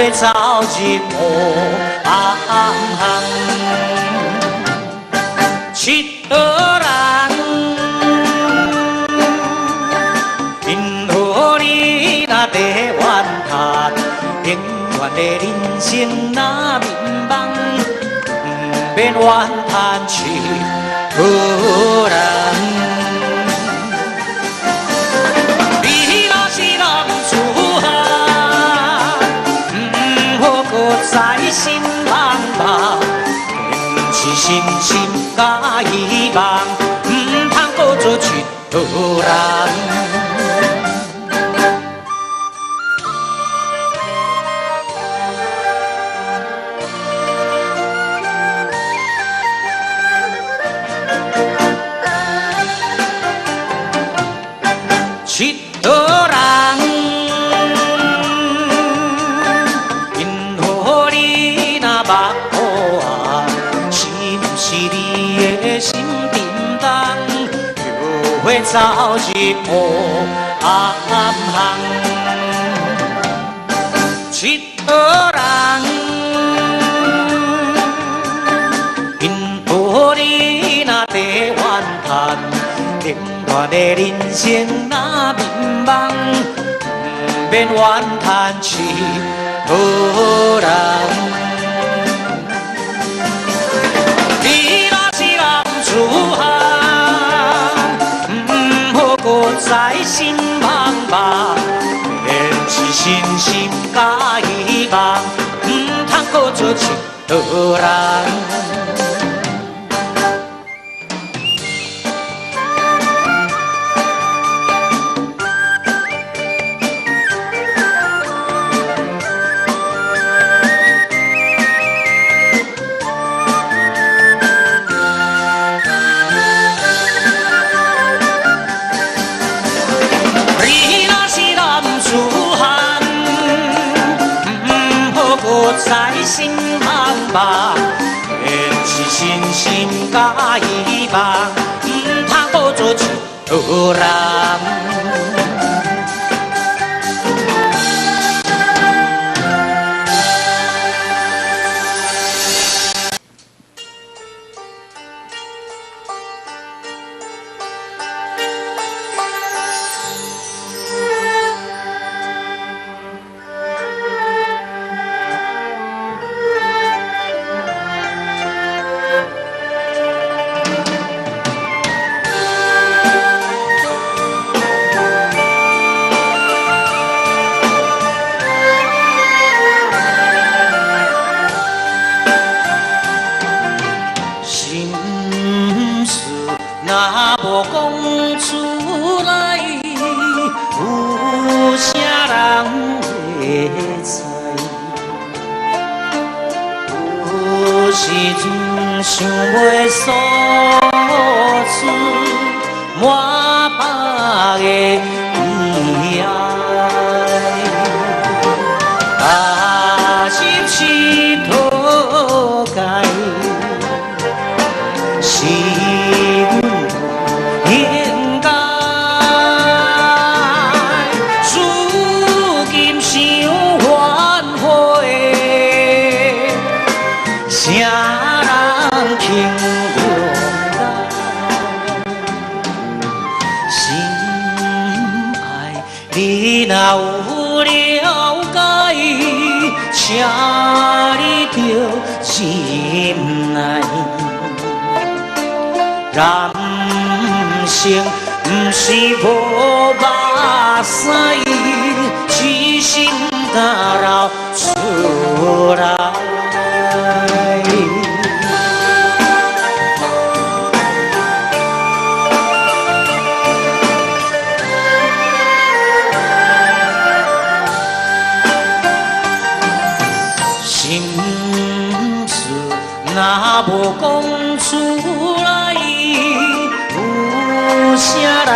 会走入无暗巷。七个人，因何你若在怨叹，永远的人生那迷茫，不免怨叹七个人。 在心茫茫，坚持信心甲希望，唔通搁做一个人。一个人。 心叮当，又会走入无暗巷。一个人，因何你若在怨叹，冷暖的人生那迷茫，不免怨叹一个人。 自汉，唔好搁在心茫茫，坚持信心甲希望，唔通搁做一个人。 在心茫茫，坚持信心甲希望，唔通搁做一个人。 若无讲出来，有啥人会知？有时阵想袂诉出满腹的悲哀，踏入乞讨界。 应该，如今想挽回，谁人轻容待？心爱你若有了解，请你着心内。 人生不是无目屎，只心甲流出来。心事若无讲出来。 有啥人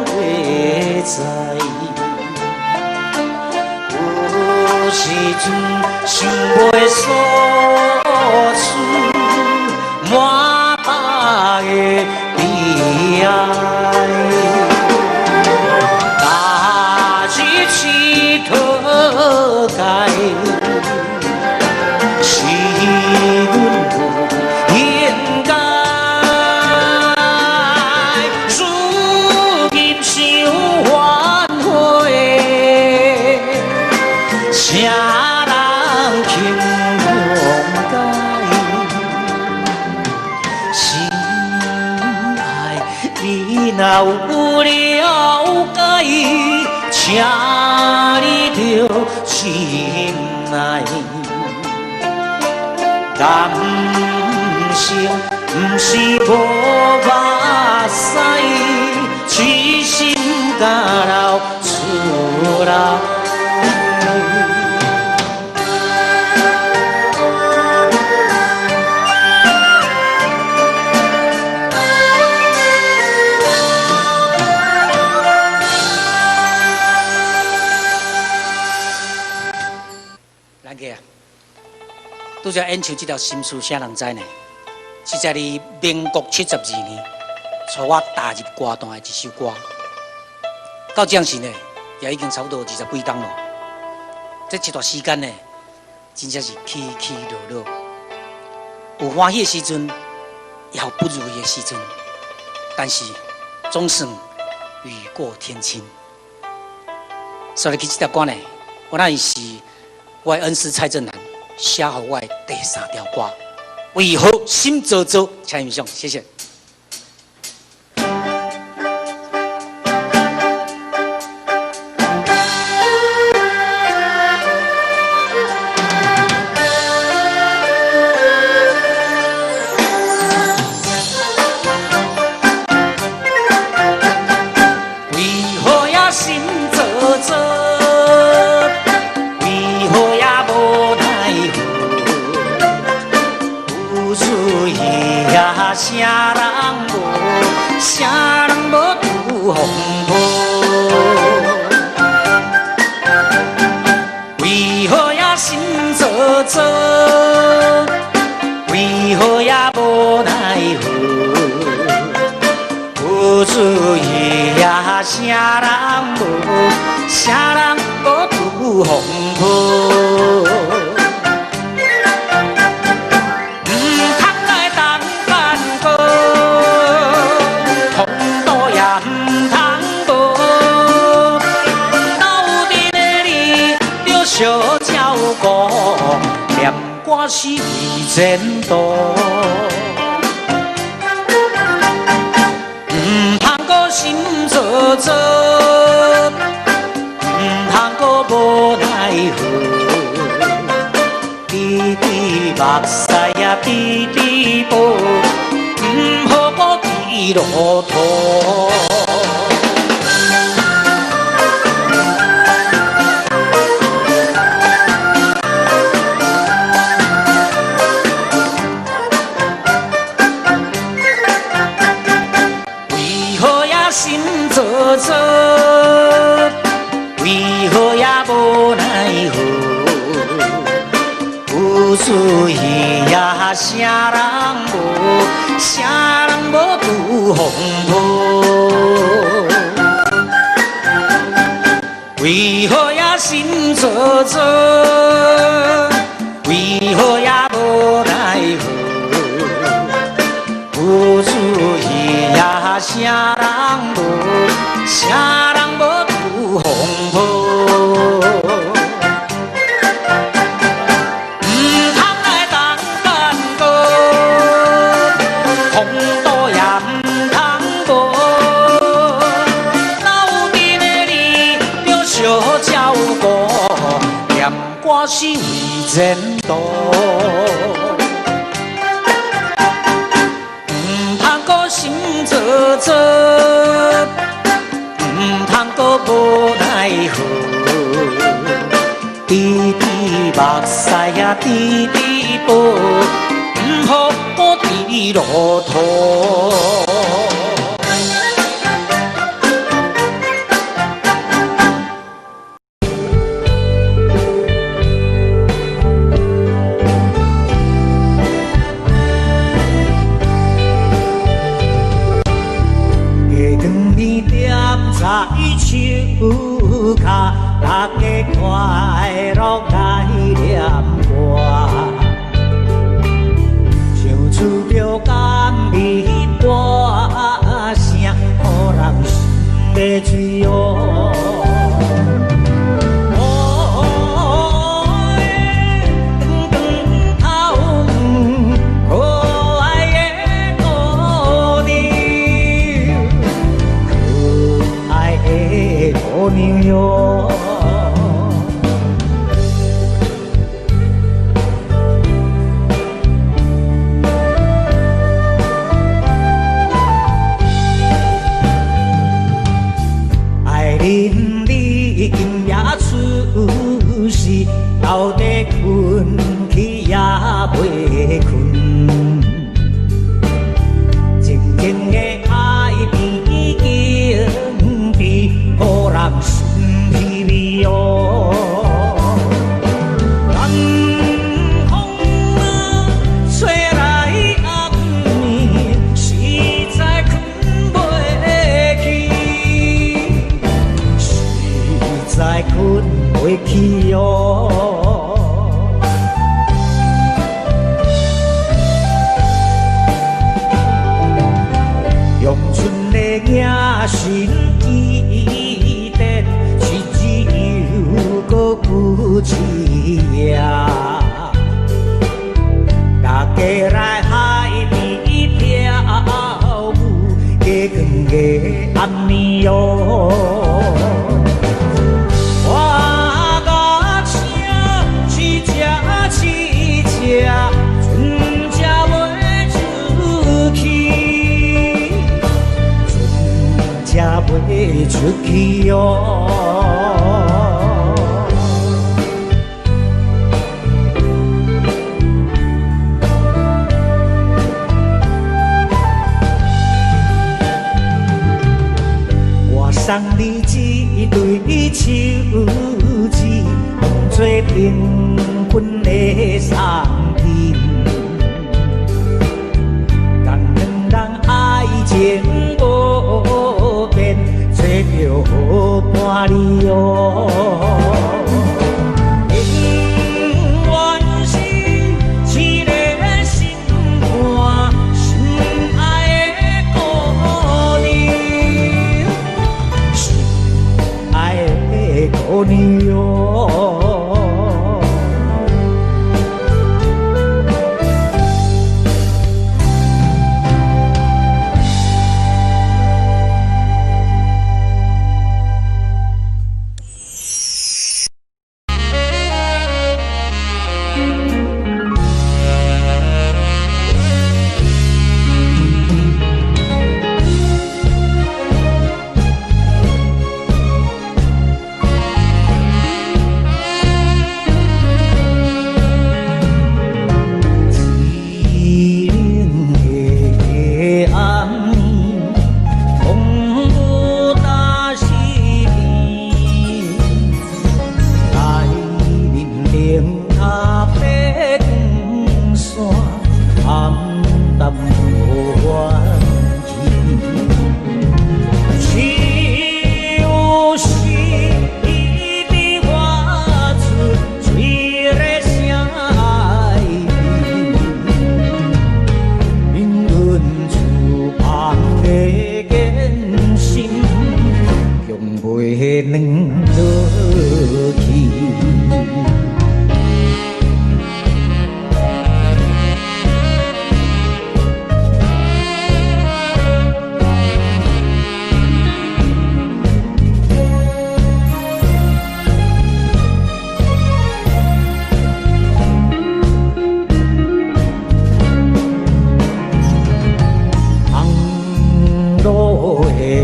会知？有时阵想袂诉出满腹的悲哀，踏入乞讨界。若有了解，请你着心内。人生不是无目屎，痴心甲流出来。拄则演唱这条《心事，啥人知呢？是在你民国72年，带我踏入歌坛的一首歌。到这时呢，也已经差不多20几天了。这一段时间呢，真正是起起落落，有欢喜的时阵，也有不如意的时阵。但是总算雨过天晴。所以去这条歌呢，我那是我的恩师蔡振南。写好我的第3条歌，为何心做做？请欣赏，谢谢。为何呀心做做？啥人无拄风波？为何呀心做做？为何呀无奈何？有主意呀，啥人无拄风波？小照顾，念我是为前途。唔通搁心做做，唔通搁无奈何。滴滴目屎呀，滴滴宝，唔好搁滴落土。做做，为何也无奈何？有主意呀，啥人无拄风波？为何也心做做？为何也无奈何？有主意呀，啥人无拄风波？唔通来当干哥，风度也唔通无。老弟的你着小照顾，念我是为前途。唔通搁心做做。无奈何，滴滴目屎呀，滴滴宝，唔好搁滴落土。手卡，大家快乐来念歌，唱出着甘美歌。哟。我甲车去吃去吃，船才袂出去，船才袂出去哟。送你一对手指，当作订婚的送品。咱两人爱情无变，做着好伴侣哦。姑娘哦，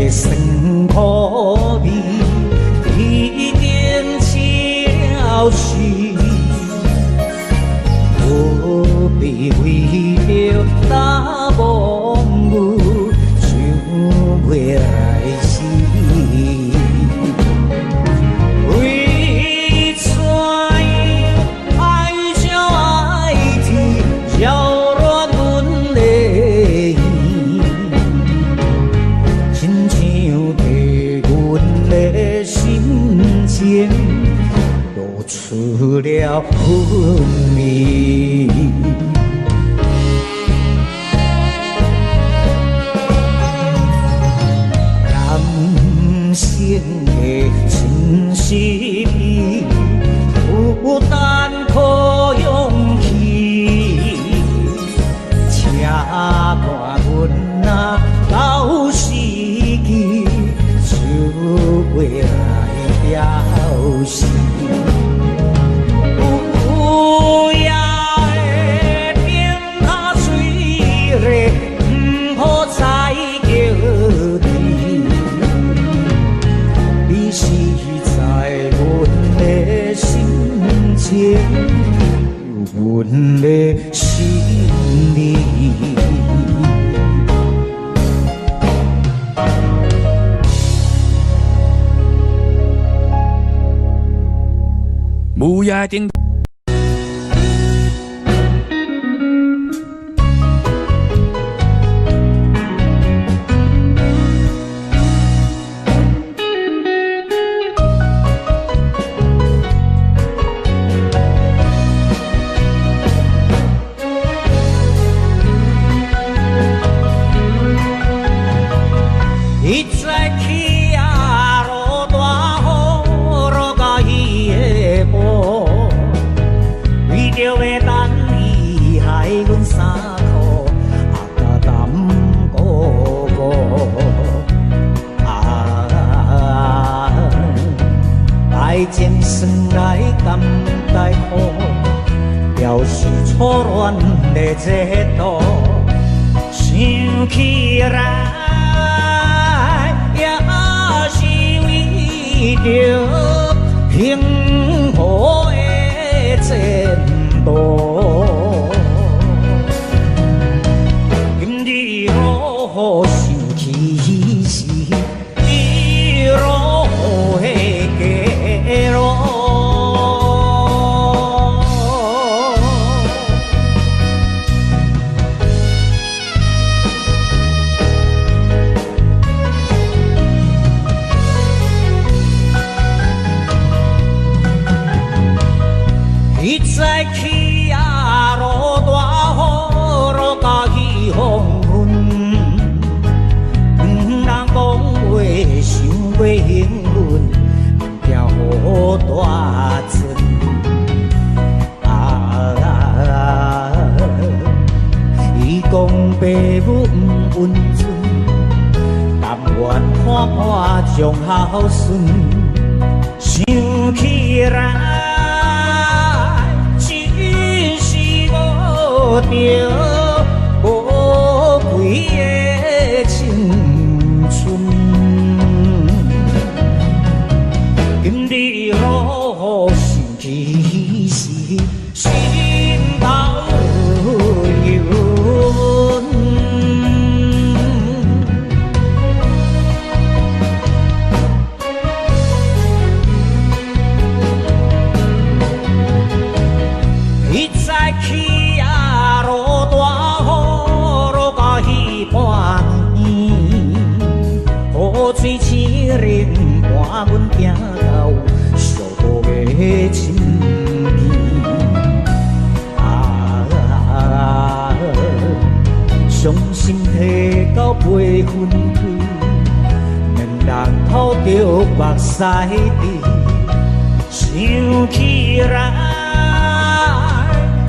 酸苦味已经吃了去，何必为着打梦舞想袂来死？为怎样爱就爱去扰乱阮的意？亲像替阮的心情露出了昏迷。男性的真实味，孤单可勇气，请看阮若到死去，想袂来了时。有夜的冰塔水热，不好再叫你。你是在阮的心情，阮的心里。母夜顶。一再起啊，落大雨，落甲伊的步，的这度，想起来也是为着幸福的前途。今日我想起时，你落的街路。再起啊，落大雨，落甲去黄昏。人讲话伤过幸运，惊雨大阵。伊讲爸母不温存，但愿看看将孝顺。想起来。着宝贵的青春，今日我想起时，心头有阮。伊再去。雨水清冷，伴阮行到小路的深暝。伤心提到八分开，面人吐着目屎滴，想起来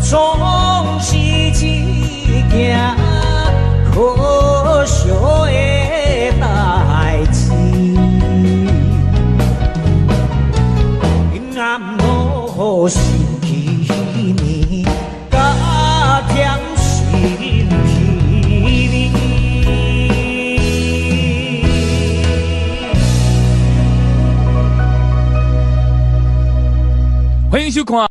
总是一件可笑的代志。阴暗我想起你，甲甜心凄味。欢迎收看。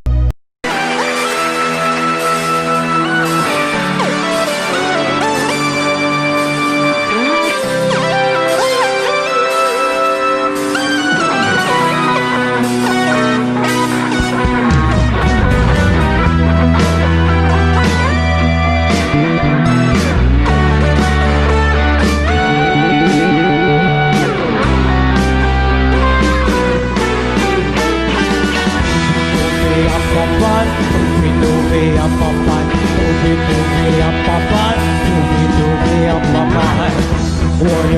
我又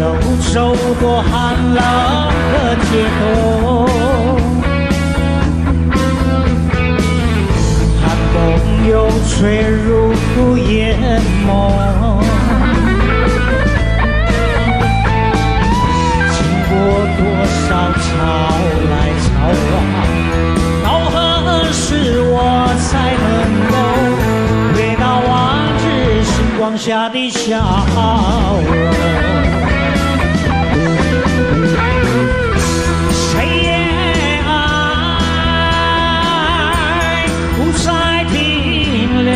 走过寒冷的街头，寒风又吹入眼眸，经过多少潮来潮往，到何时我才能够回到往日星光下的笑容？谁也爱不再停留，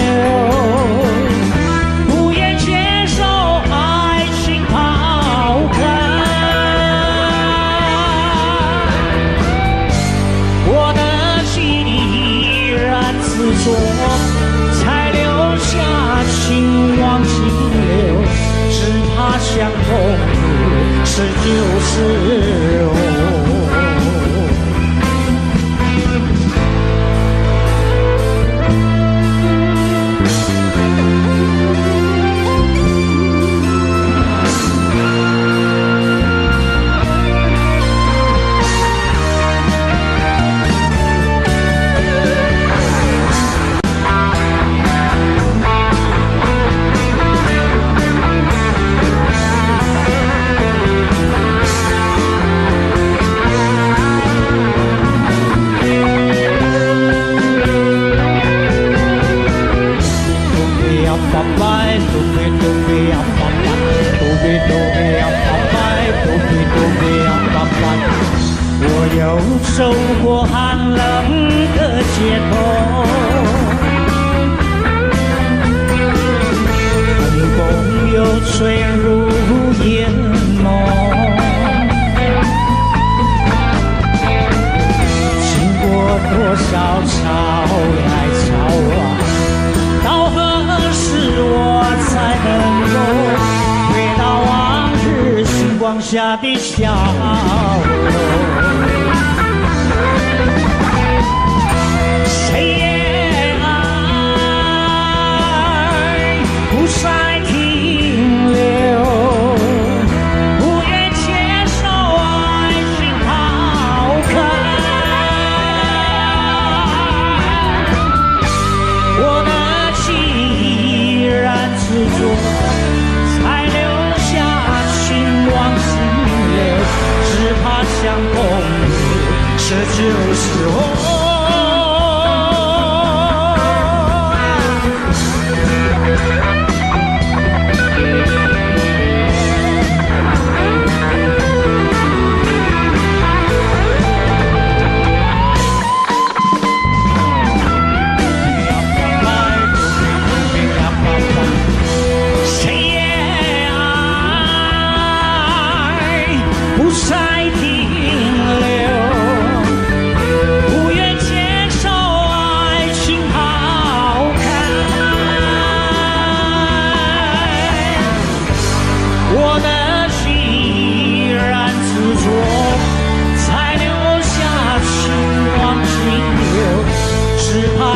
不愿接受爱情抛开。我的心依然执着，才留下情往情留，只怕相逢是就是我。我又走过寒冷的街头，风风又吹入眼眸，经过多少潮来潮往，到何时我才能够回到往日星光下的笑容？谁也爱不再停留，不愿接受爱情好看。我的情依然执着，才留下情往心留，只怕相逢是旧时候。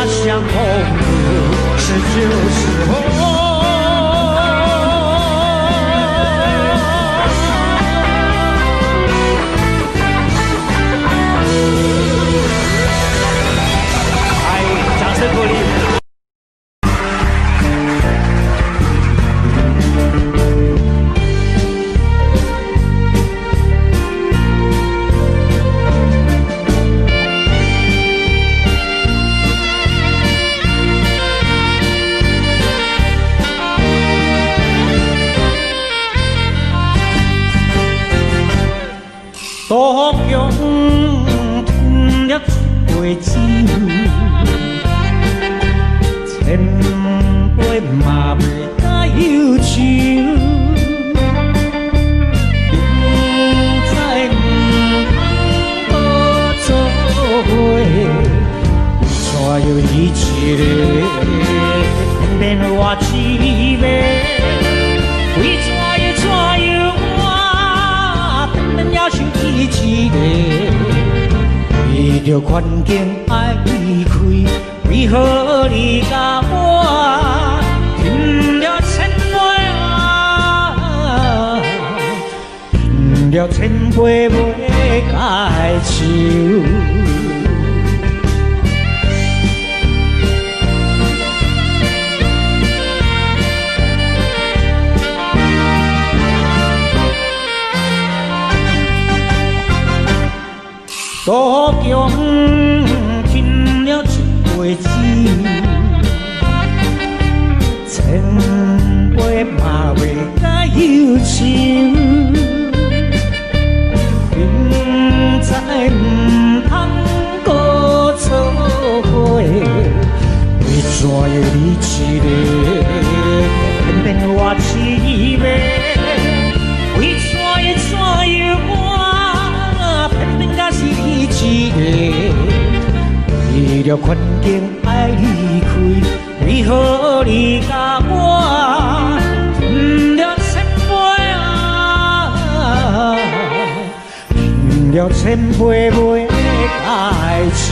相逢是旧时候。掌声鼓励。多用添了一杯酒，千杯嘛袂甲忧愁。不知唔通做伙，怎又你一个偏偏我一个，为怎又我偏偏也想伊一个？为着环境爱离开，为何你甲我饮了千杯啊？饮了千杯袂解酒。多强添了一杯酒，千杯嘛袂甲忧愁。明知唔通搁做伙，为怎又你一个，偏偏我一个？为怎又我偏偏甲是你一个？为了环境爱离开，为何你甲我饮了千杯啊？饮了千杯袂解酒。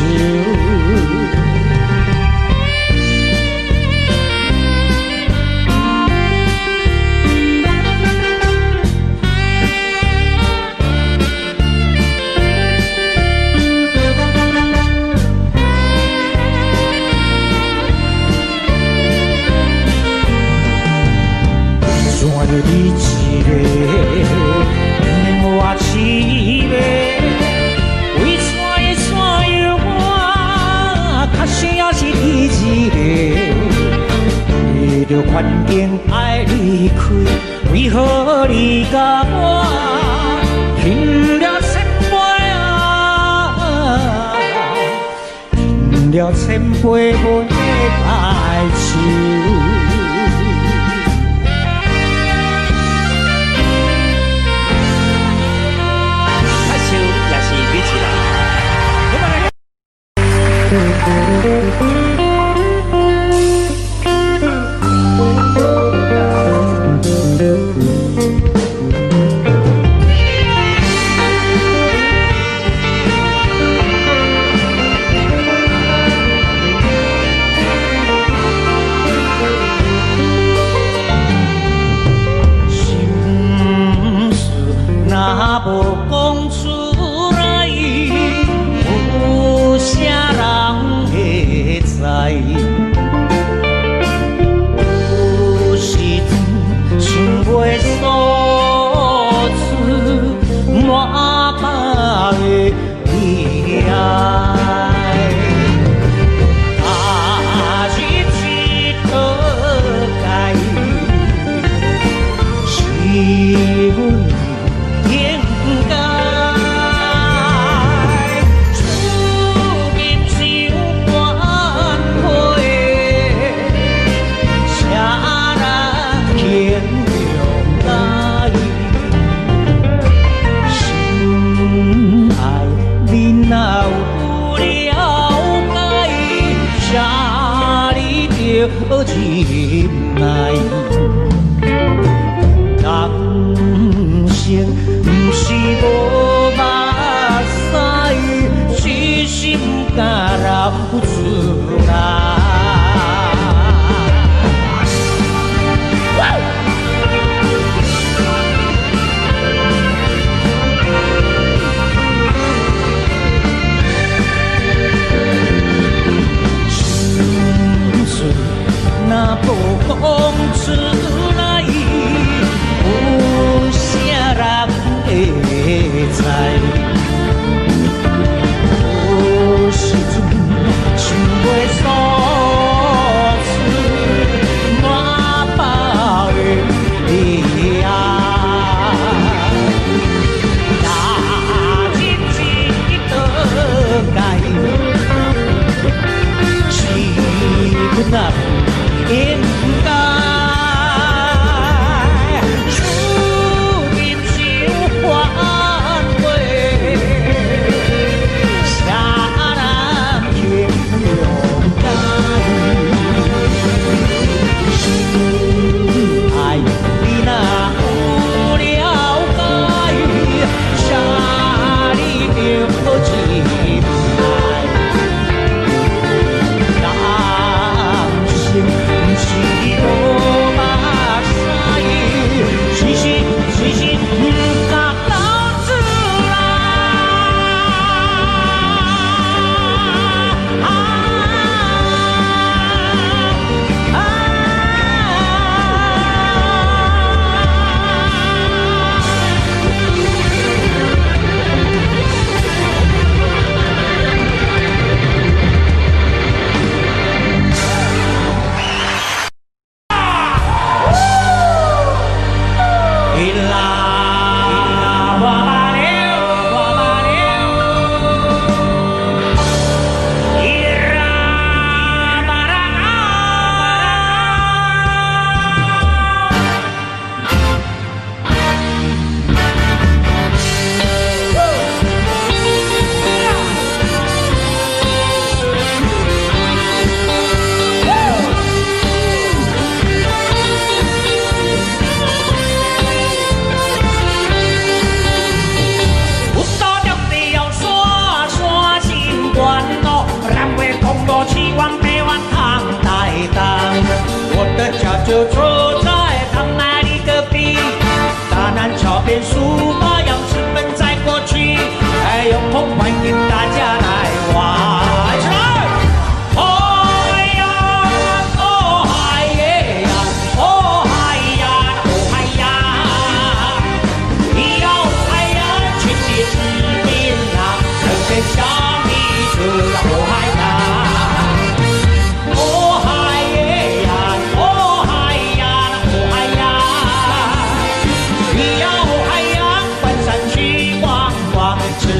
你一个，偏偏我一个，为怎又我，确实也是你一个。为着环经爱离开，为何你甲我饮了千杯啊？饮了千杯袂来酒。无讲出来，有啥人会知？有时阵想袂诉出满腹的悲哀，啊，日子讨解，是阮。入来，人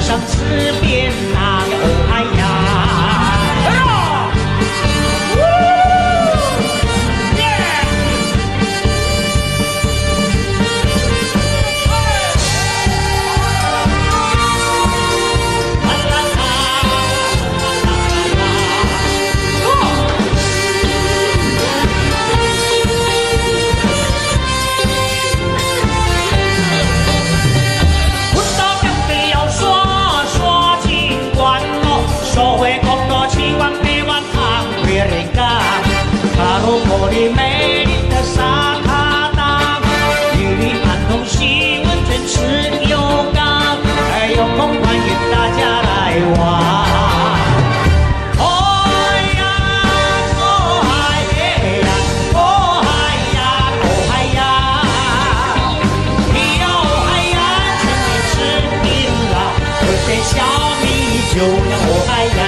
上之变那个哦嗨呀！哎呦！我的美丽的沙卡达，与你安同洗温泉吃油缸，有空欢迎大家来玩。哦呀，哦嗨呀，哦嗨呀，哦嗨呀，你要哦嗨呀，趁你吃槟榔，喝点小米酒呀，哦嗨呀。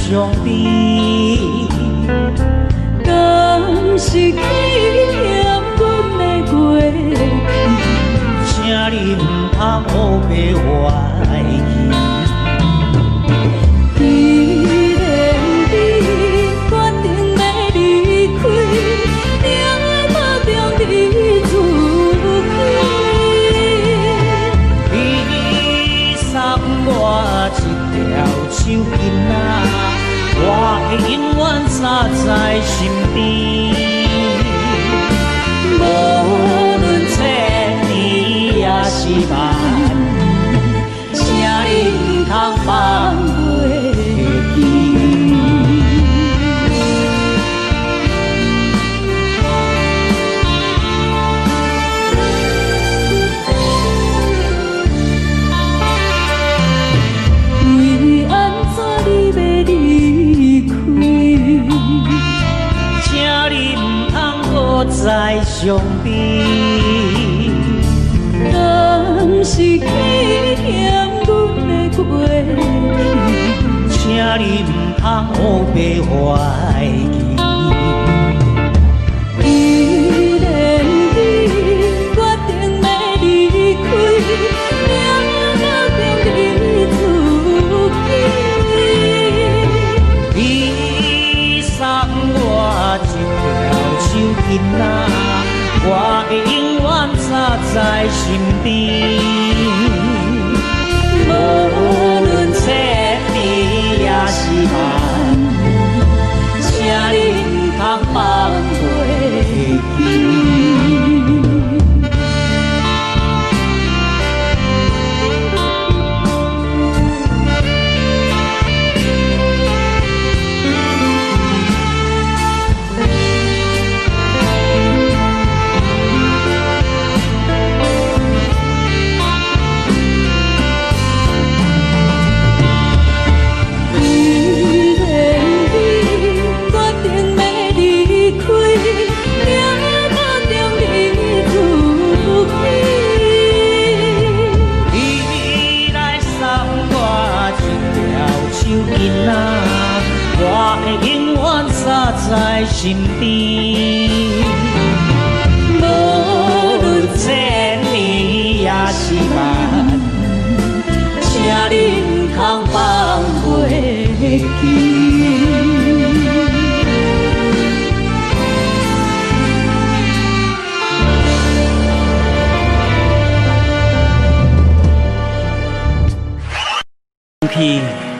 兄弟，敢是纪念阮的过去，请你唔通黑白怀疑。既然你决定要离开，定爱保重你自己。你送我一条手巾仔。我会永远扎在心底，无论千年也是万年，请你唔通放袂记。为安怎你要离开？请你唔通搁再伤悲，敢是纪念阮的过去，请你唔通黑白怀疑。既然你决定要离开，定要保重你自己。你送我一条手巾仔，我会永远扎在心底。无论千年也是万年，请你唔通放袂记。我会永远扎在心底，无论千年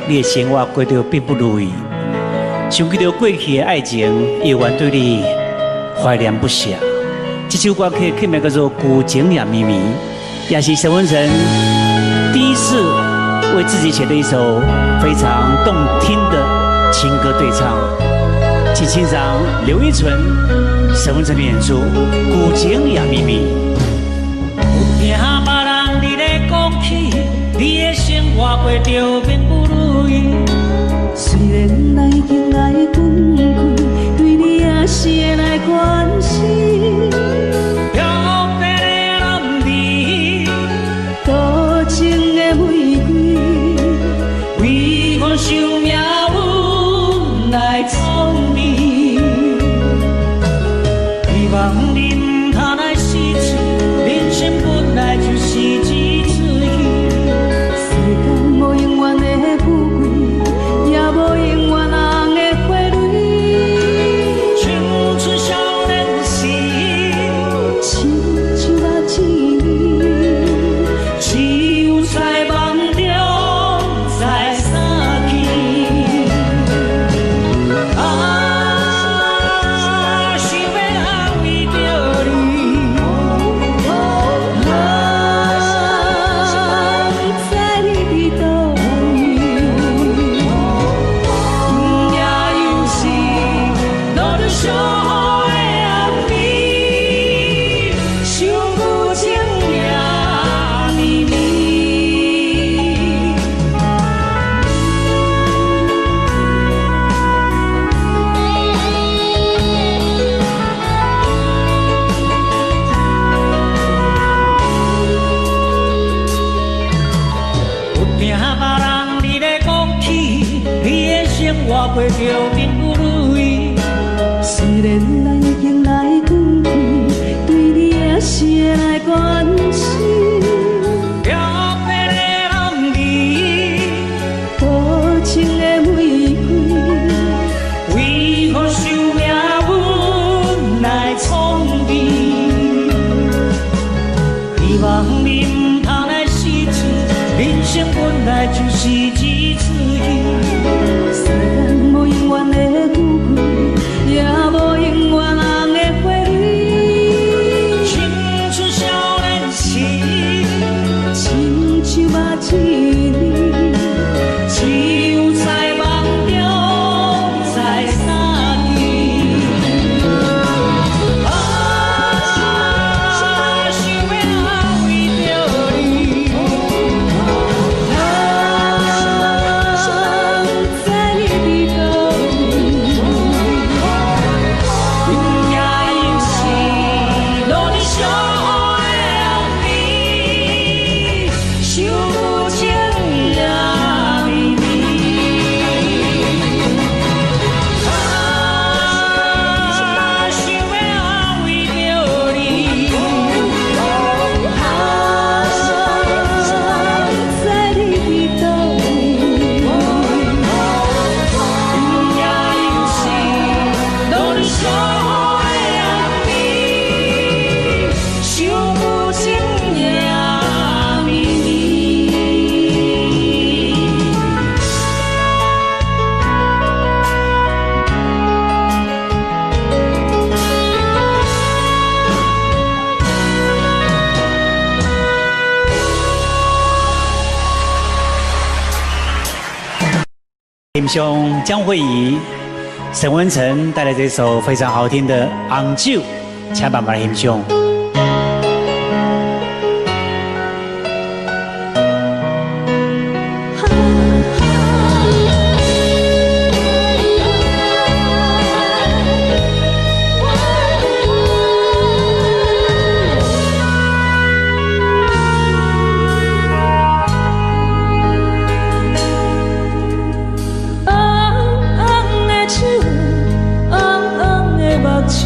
你的生活过得并不如意，想起了过去的爱情，依然对你怀念不暇。这首歌曲名叫做《古井呀咪咪》，也是沈文程第一次为自己写的一首非常动听的情歌对唱。请欣赏刘一纯、沈文程的演出《古井呀咪咪》。有听别人伫咧讲起，你的生活过着并不如意。虽然咱已经来分开，对你也是会来关心。漂泊的男儿，多情的玫瑰，为何想命运来创你？希望你唔通来失去，人生本来就是一次戏。世间无永远的富贵，也无永远人的花蕊。青春少年时，亲像目睭里，只有在梦中才散去。想要安慰着你，人知你伫倒位，也又是落了小雨的暗暝，想古井呀咪咪。有听别人伫咧讲起，你的生活过着并不如意。虽然咱已经来分开，对你也是会来关心。漂泊的男儿，多情的玫瑰，为何想命运来创你？希望你唔通来失去，人生本来就是一次戏。世间无永远的富贵，也无永远人的花蕊。青春少年时，亲像目睭里，只有在梦中才散去。想要安慰着你，人知你伫倒位，也又是落了小雨的暗暝，想古井呀咪咪。想要安慰着你，人知你伫倒位。也又是落了小雨的暗暝，想古井呀咪咪。欣赏江慧仪、沈文程带来这首非常好听的《红酒》，请慢慢欣赏。红的手，红的目睭，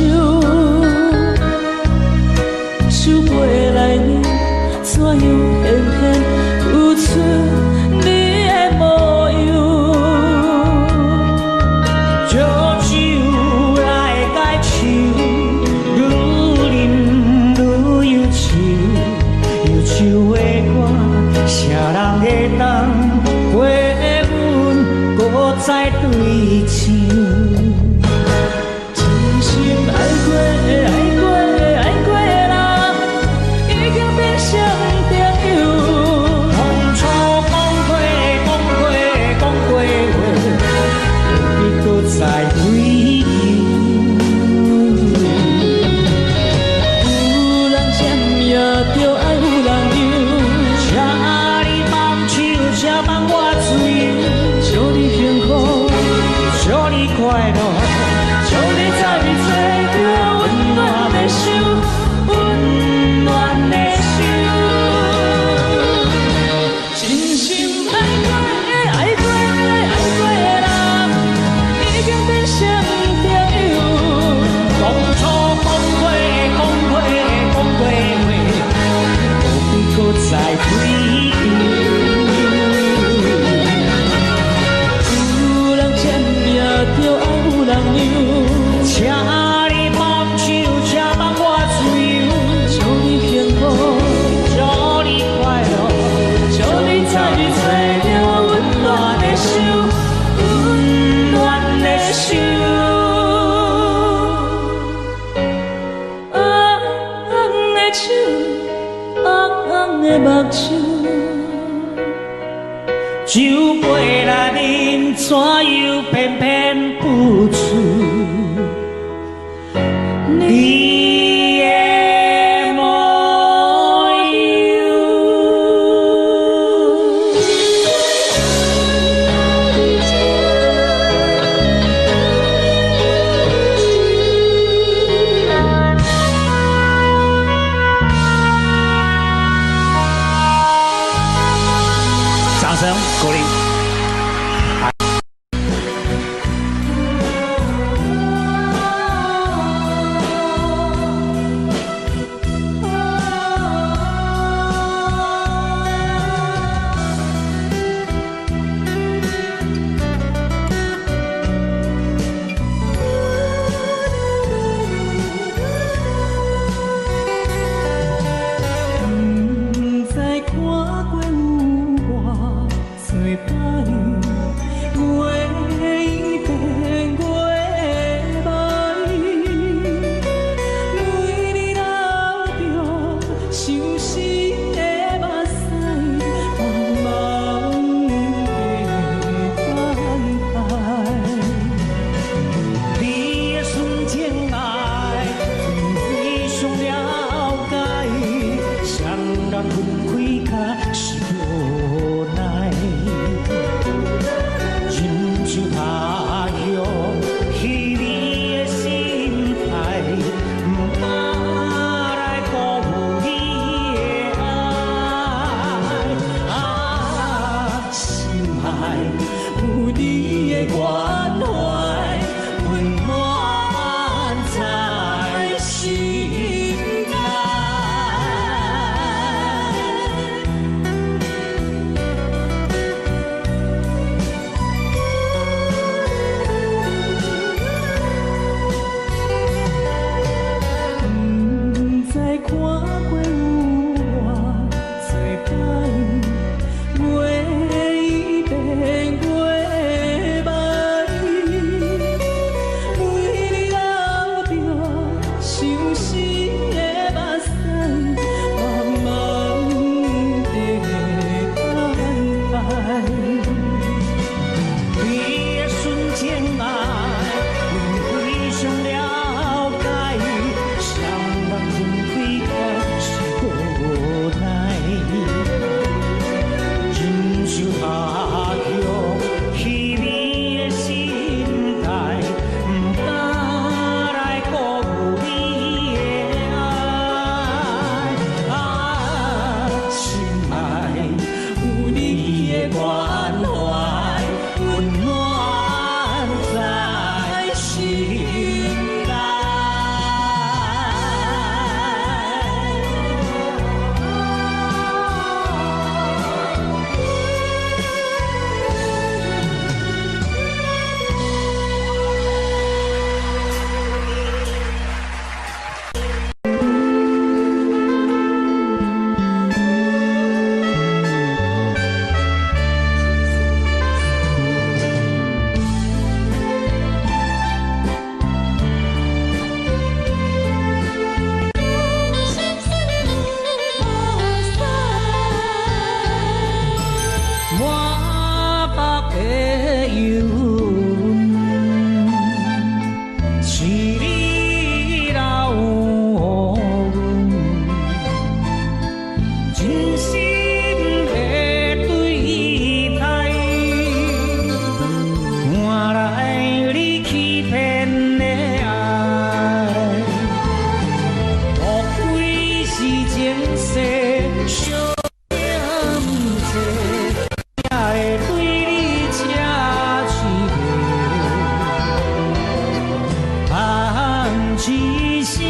一声，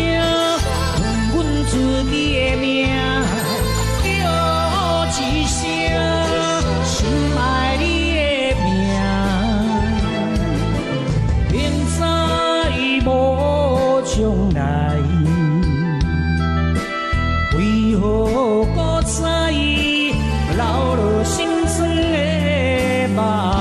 阮自己的名，叫一声，心爱你的名，明知无将来，为何搁再流落心酸的目屎？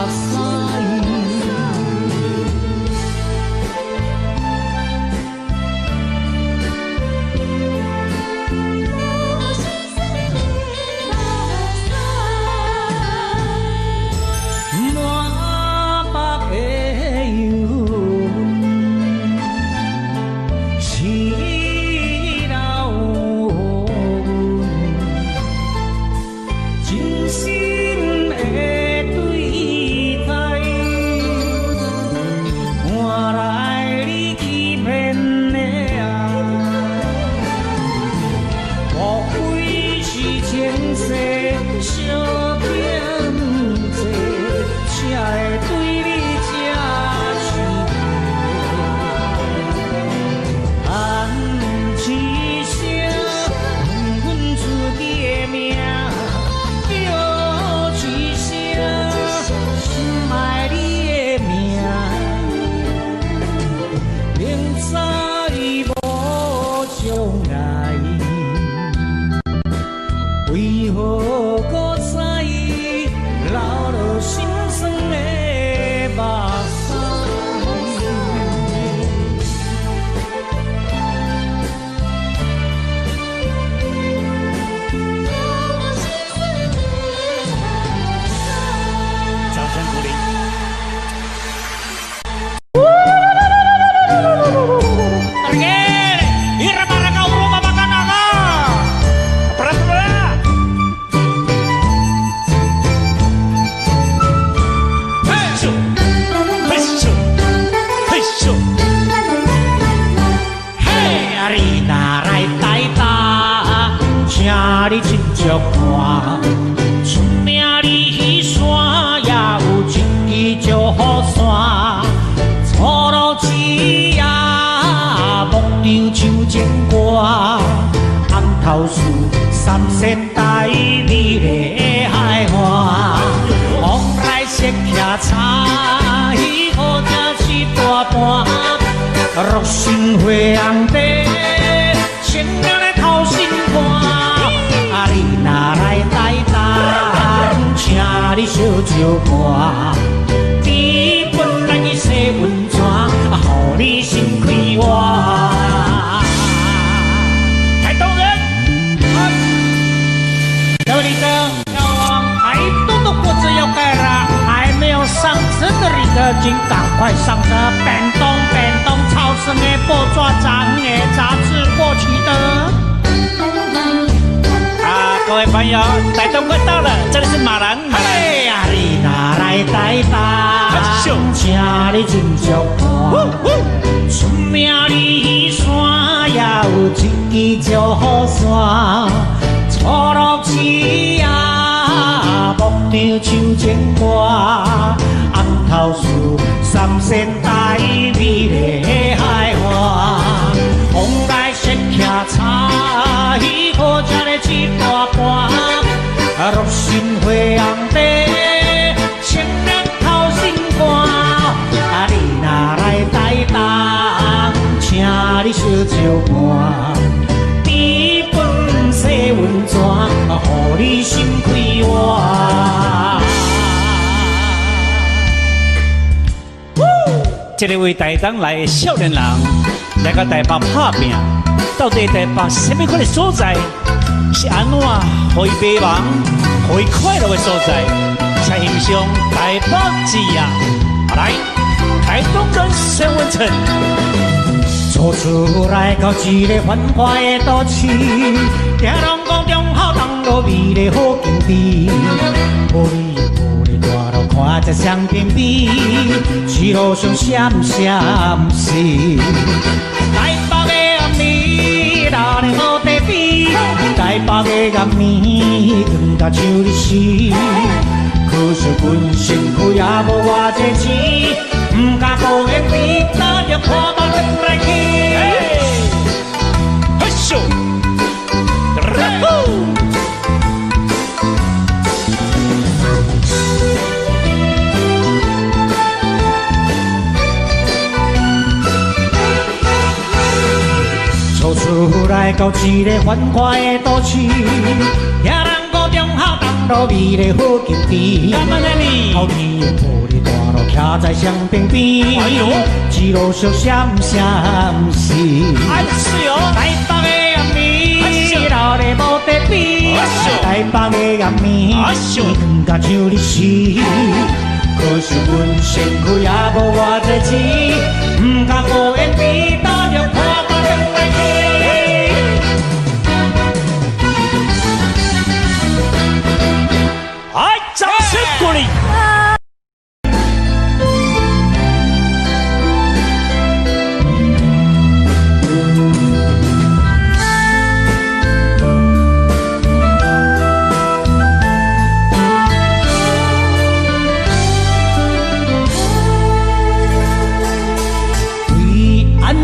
为何搁再流落心酸的目屎？掌声鼓励。你真足寒，出名你山也有一支石雨伞，错路之夜，牧羊唱情歌，红头树三色带美丽的海花，往来色骑柴，雨雨正是大半，落心花红地，千年的头心肝。你若来台东，请你小酒伴，甜分咱去洗温泉，予你心开活。台东人，各位旅客，要往台东的火车要开了，还没有上车的旅客，请赶快上车。便当超市的报纸站的杂志过去的。各位朋友，台东快到了，这里是马兰。哎呀，你若来台东，请你真足寒。出名你山也有一支石雨伞，错路之夜，牧羊唱情歌，红头树三色带美丽的海花，往来色骑柴，雨雨正的一大半，落心花红地，千年头心肝。你若来台东，请你小酒伴，甜粉洗温泉，予你心开活。这个为台东来的少年人，来到台北打拼，到底台北是什么款的所在？是安怎可以迷茫、可以快乐的所在？才欣赏台北之夜。来，台东人身份证，做出来到一个繁华的都市，听人讲中好东路美丽好景致，无你大路看这双边边，一路上闪闪是。台北的暗暝，哪能好地比？台北的暗暝，光甲像日时。可惜阮身躯也无偌济钱，唔敢保险你，哪着看目转来去。走出来到一个繁华的都市，听人歌中孝东路美丽好景致。干嘛呢你？好天的玻璃大路徛在双边边，哎呦，一路上闪闪是。哎是哦，台北的暗暝，老的无得比。台北的暗暝，远甲像日时。可是阮身躯也无偌济钱，毋敢无缘比打着破马两来去。哎，掌声鼓励。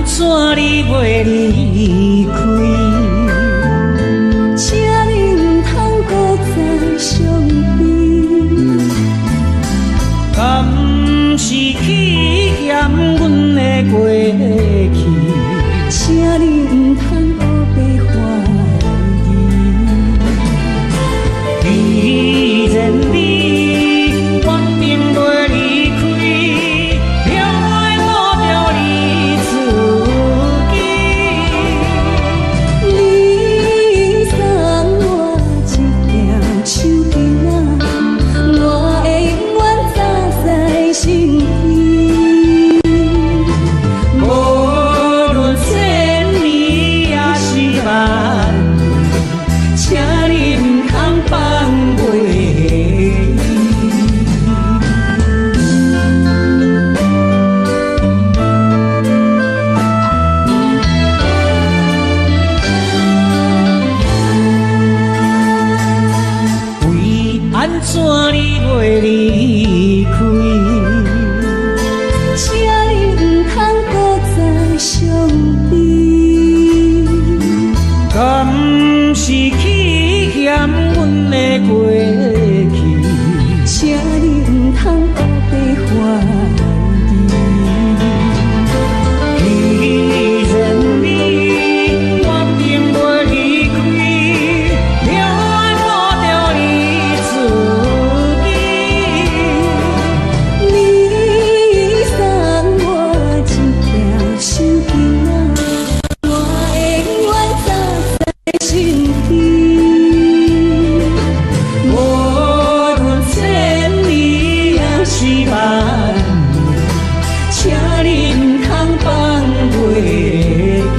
怎你袂离开？请你唔通搁再相比。敢是去嫌阮的过去？请你唔通搁被怀疑。既然你决定袂离开，就爱顾着你自己。你送我一条手巾仔，我会永远扎在心底。无论千里也是万里，请你唔通放袂记。为安怎你袂离开？请你唔通搁再相比。敢是去嫌阮的过去？请你唔通搁被怀疑。既然你决定袂离开，就爱顾着你自己。你送我一条手巾仔，我会永远扎在心底。无论千里也是万里，请你唔通放袂记。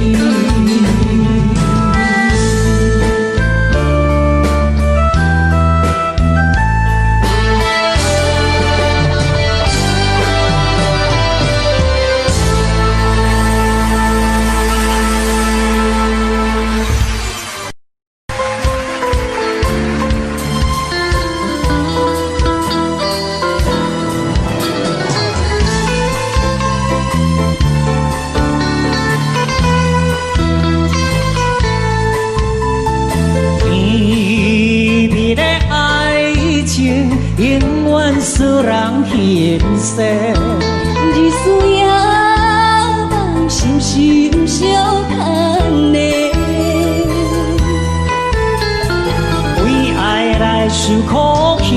甜蜜的爱情，永远使人欣赏。日思夜梦，心心相牵的。为爱来受苦刑，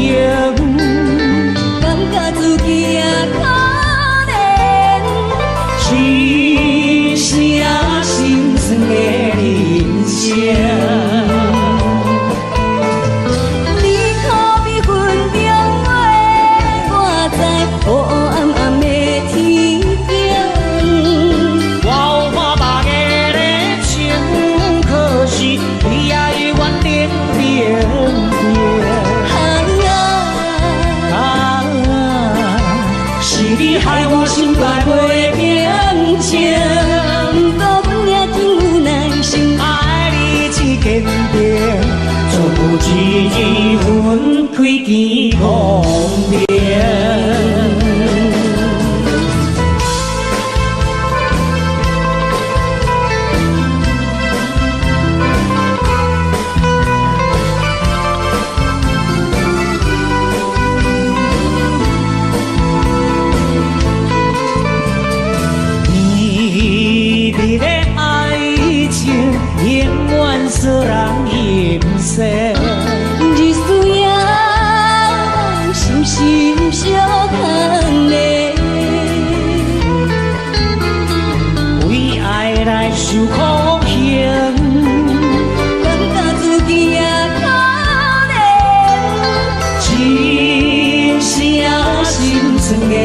感觉自己也可怜。一声心酸的人生。你可比阮中话，我在黑暗暗的天境。我有看别个的情，可是你也永远冷冰冰。是你害我心内袂平静，不过阮也真有耐心。爱你真坚定，做一日分开见光明。甜蜜的爱情，行，感觉自己也可怜，一声心酸的人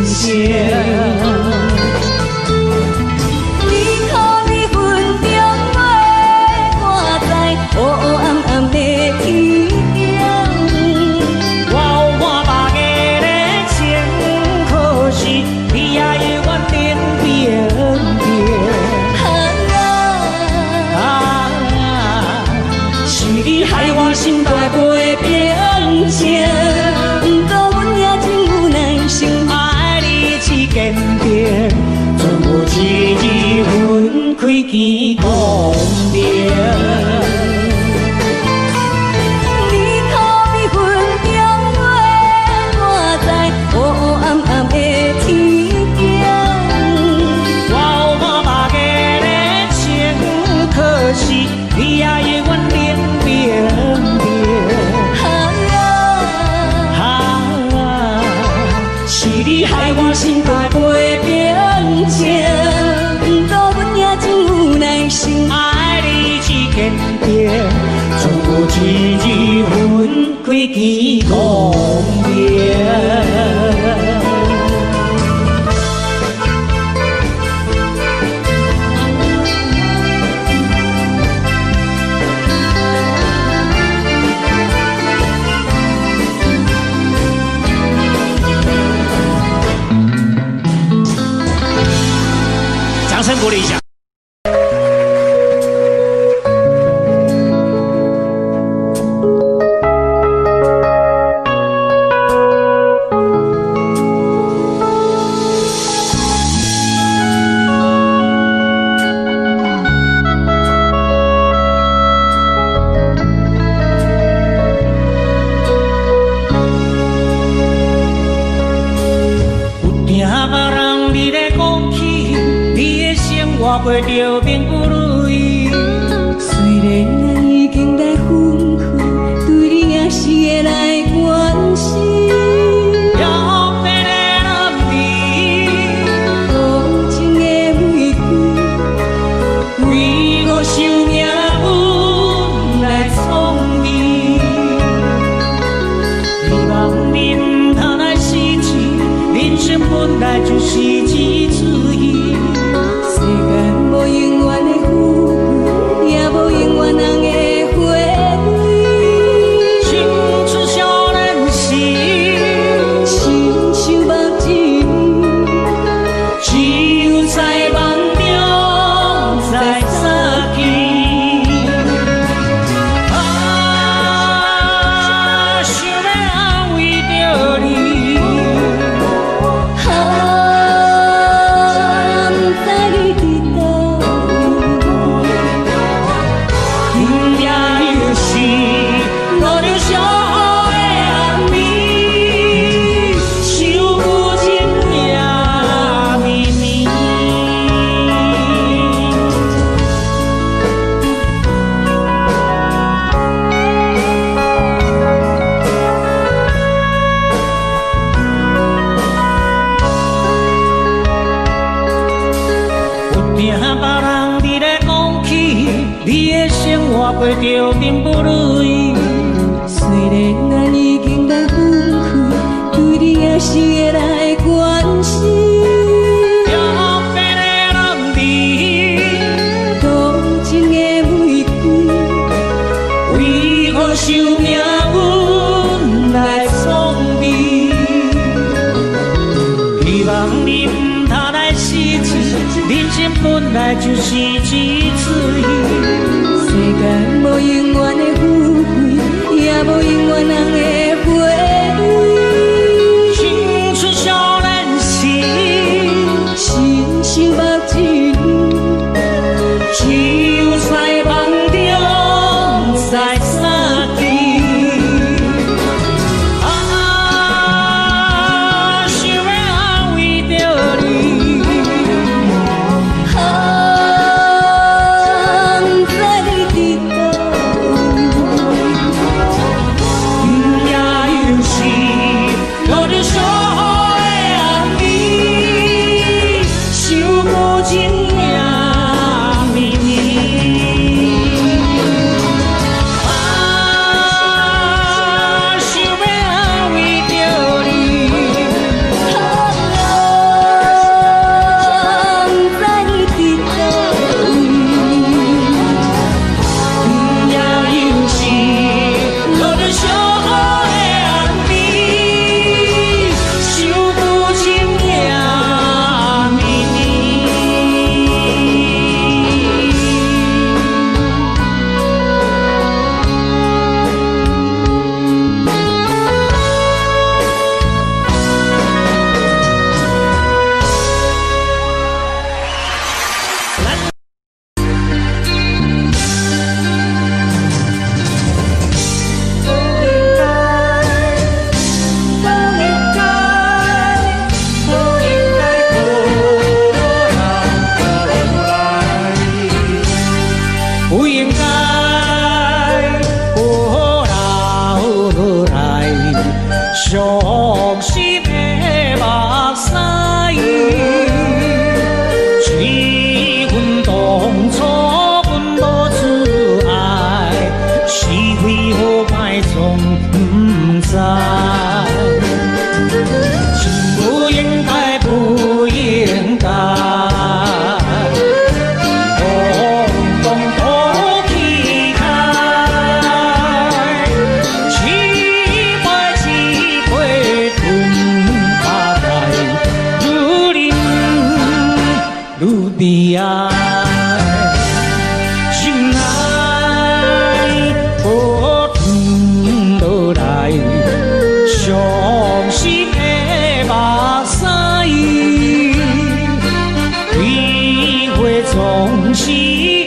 生。你可比云中月，我在黑黑暗暗的天我有满目的热情，可是你也永远冷冰冰。是你害我心大飞变情，不过阮也真有耐心，爱你一坚定，全部一日分开见光明。你可比云中月，我在黑黑暗暗的天我有满目的热情，可是你也永远冷冰冰。是你害我心大飞变情，不过阮也真有耐心，爱你一坚定，全部一日分开见光明。掌声鼓励一下。有听别人伫咧讲起，你的生活袂着面不泪。虽然咱已经来分开，对你也是会来关心。要变的人你，多情的玫瑰，为何受命运来创你？希望你唔通来失去，人生本来就是一次戏。世间无永远的富贵，也无永远人的回味。青春少年时，亲像目睭，只有在梦中才相见。想要安慰着你，不知你伫倒位，今夜又是落着小雨的暗暝，想不尽夜绵绵。有听别人伫咧讲起，你的生活过着面不泪。虽然咱已经来分开，对你也是会来关心。要变的人你，多情的玫瑰，为何受命运来创你？希望你唔通来失去，人生本来就是一次戏。世间无永远的富贵，也无永远人的回味。青春少年时，亲像目睭，只有在梦中才相见。想要安慰着你，不知你伫倒位，今夜又是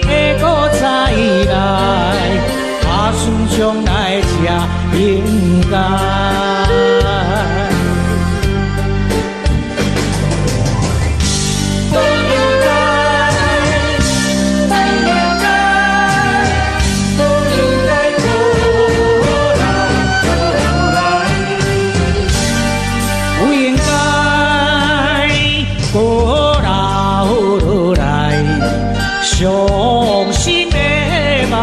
会搁再来，打算将来才应该。伤心的目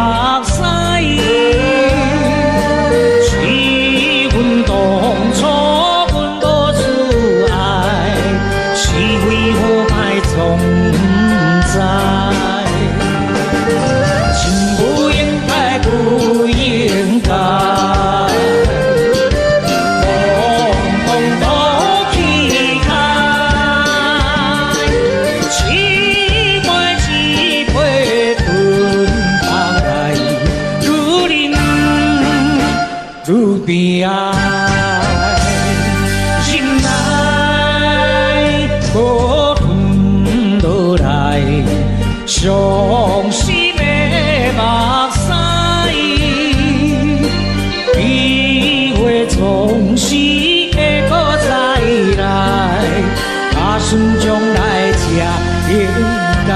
屎，是阮当初阮无自爱，是为何歹总知？真不应该，不应该。悲哀，忍耐，无吞落来，伤心的目屎，机会总是会搁再来，打算将来才应该。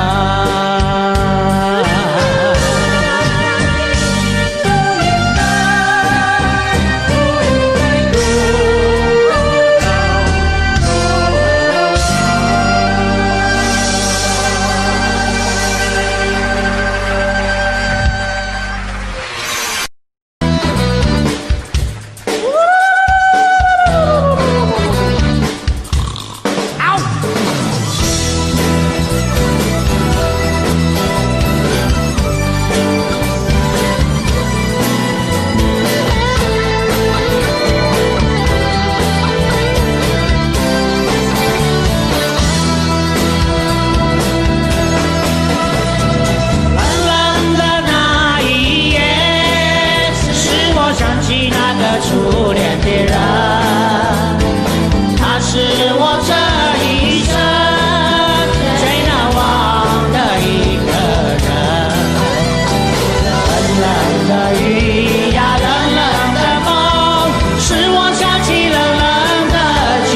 初恋的人，他是我这一生最难忘的一个人。冷冷的雨呀，冷冷的风，使我想起冷冷的情。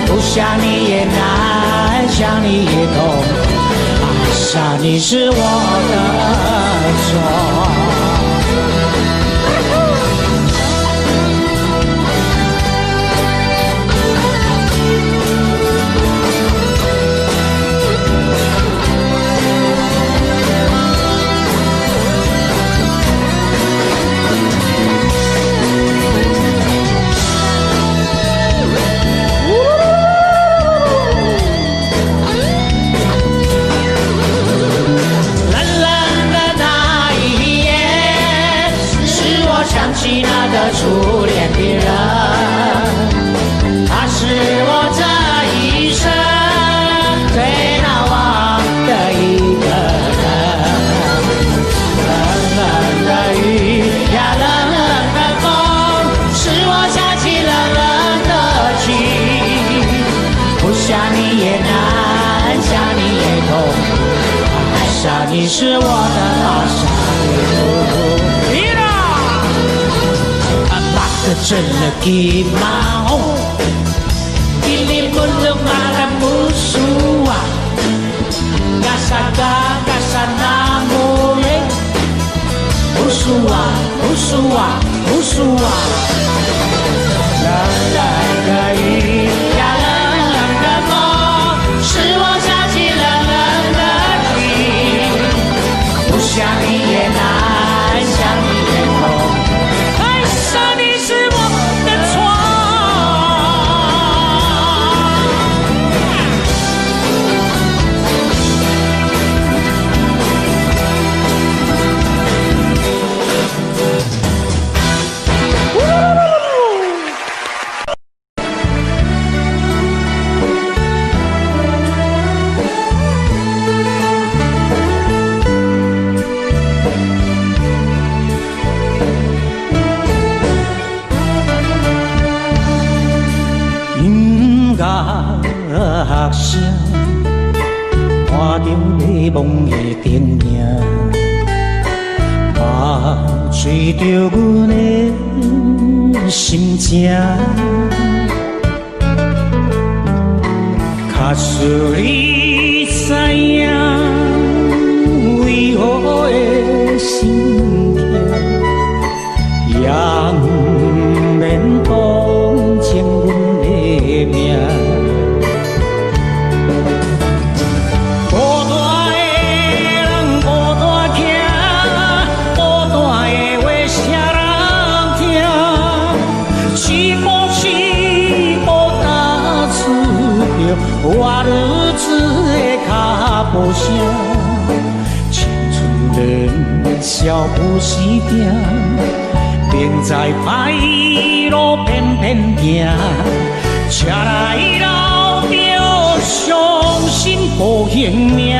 不想你也难，想你也痛，爱上你是我的错。那个初恋的人，他是我这一生最难忘的一个人。冷冷的雨呀，冷冷的风，使我想起冷冷的情。不想你也难，想你也痛，爱上你是我的好伤。Terlekimau Kini belum ada musuh Gasaga gasana mule Musuh musuh musuh冷冷的雨呀，冷冷的风，使我想起冷冷的情。不想你也难，想你也痛。梦的电影，嘛追着阮的心情。假使你知影，为何会心痛，也不免同情阮的命。我日子的脚步声，青春人笑不时定，明知歹路偏偏行，车来老着伤心无性命。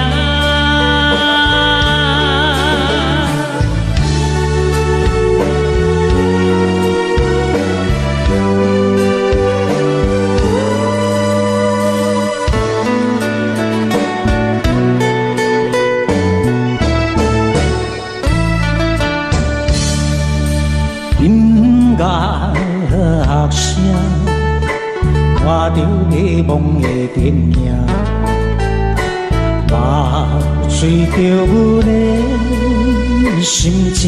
音乐声，看着迷梦的电影，嘛随着阮的心情。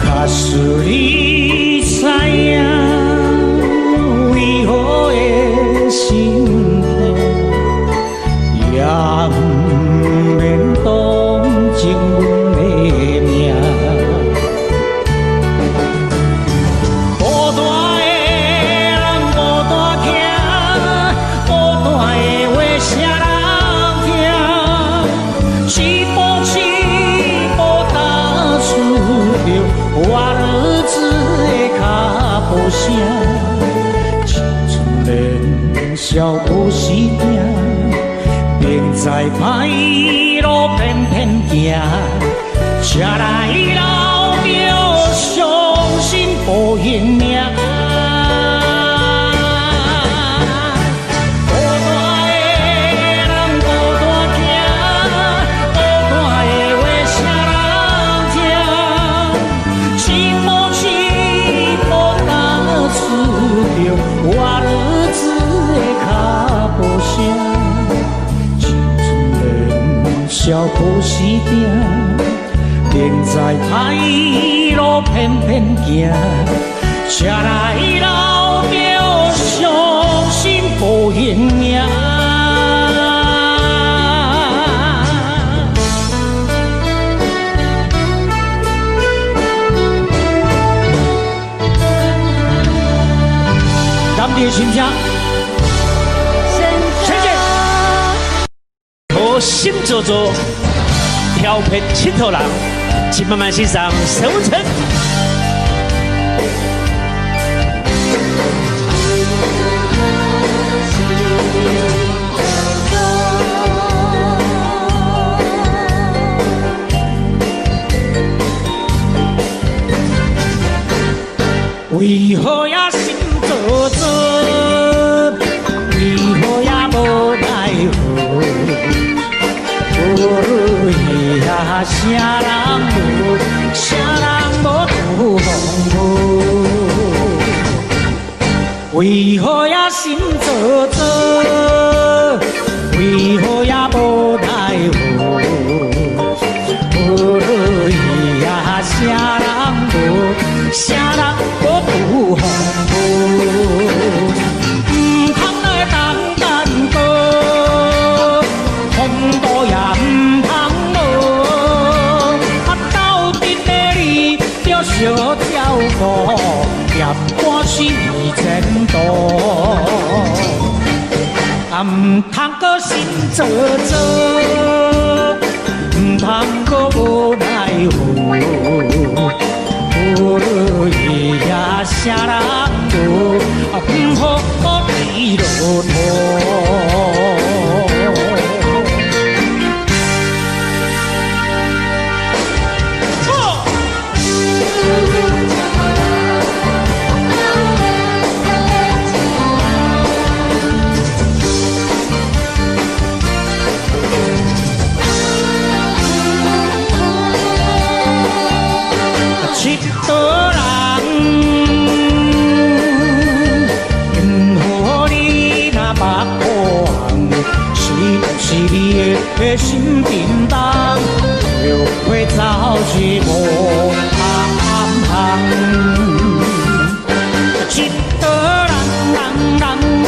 假使你知影，为何会心痛，也不免同情阮。我日子的脚步声，青春年少不时定，明知歹路偏偏行，车来老着伤心无性命。我日子的脚步声，青春年少不时定，明知歹路偏偏行，车来老着伤心无性命。你的心声，谢谢。我心做作，调配青头郎，请慢慢欣赏沈文成。为何呀心做作？为何也无奈何？呀，啥人无，啥人无拄风无？为何呀心做作？为何也无奈何？呀，啥人无，啥人无拄风无？小跳舞，念歌是前途，唔通搁心做作，唔通搁无奈何，呀啥人无，唔好我低落头。是不是你的心叮当，又会走一无暗一个人，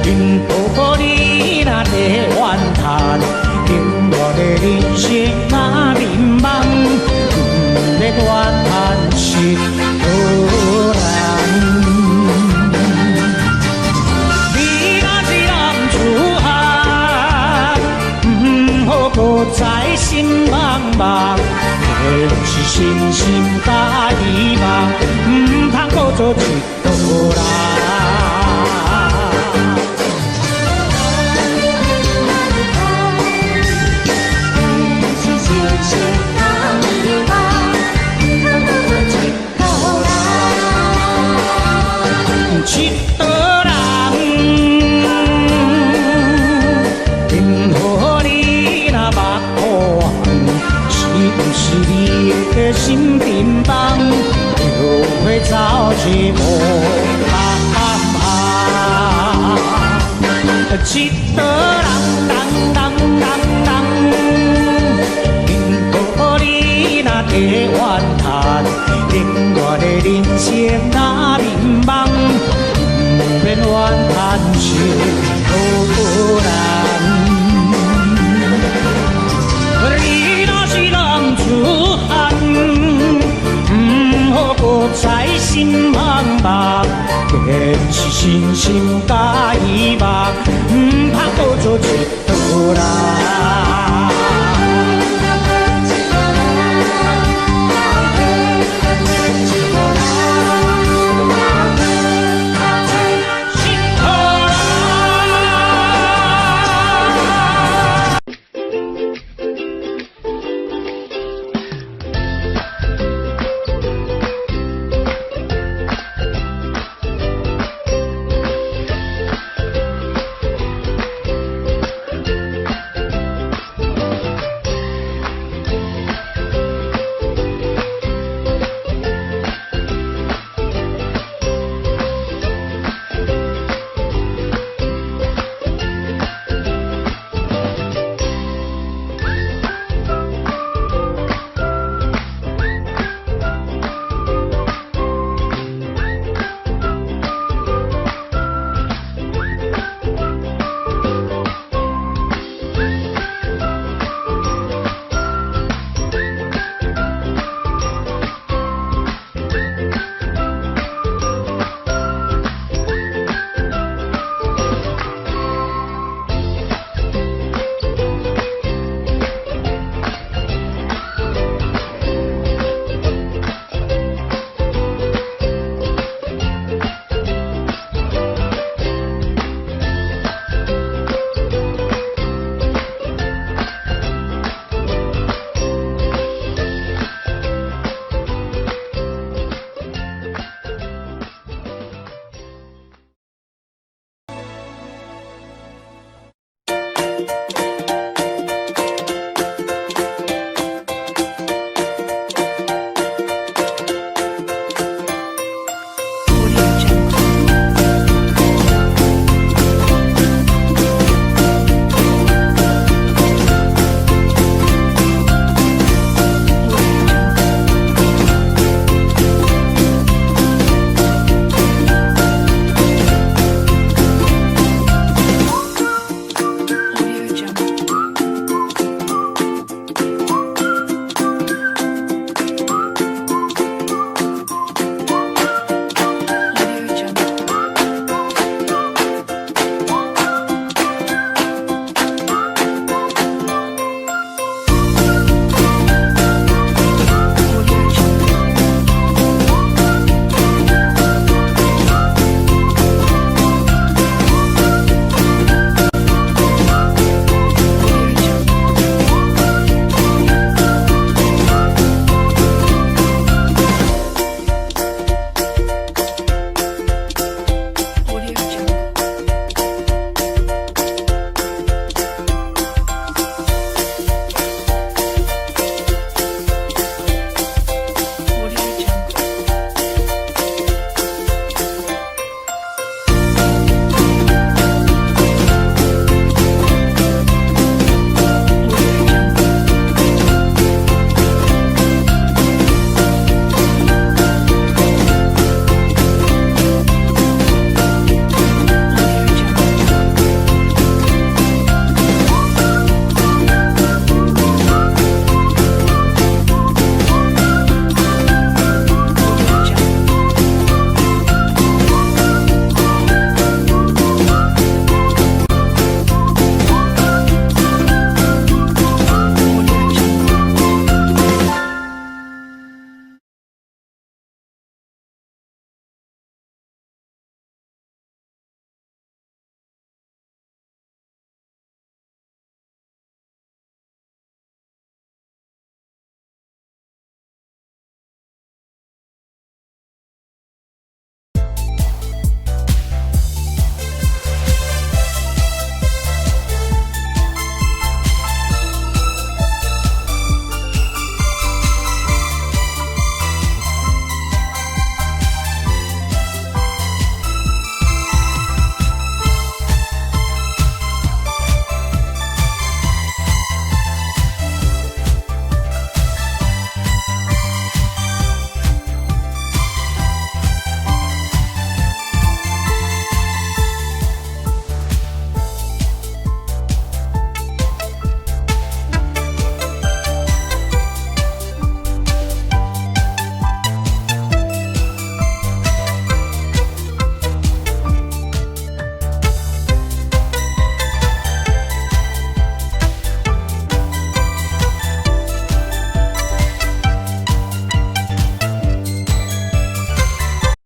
因抱你那在怨叹，因我的人生那迷茫，不要怨叹是个人。你若是男子汉，不好搁再心茫茫。是心心甲希望，唔通搁做一个人。是心心甲希望，唔通搁做一个人。一个人，任何你若目看。是不是你的心叮当，又会走一无暗一个人，因抱你若在怨叹，因我的人生若迷茫，不免怨叹是个人。搁再心茫茫，坚持信心甲希望，唔通搁做一个人。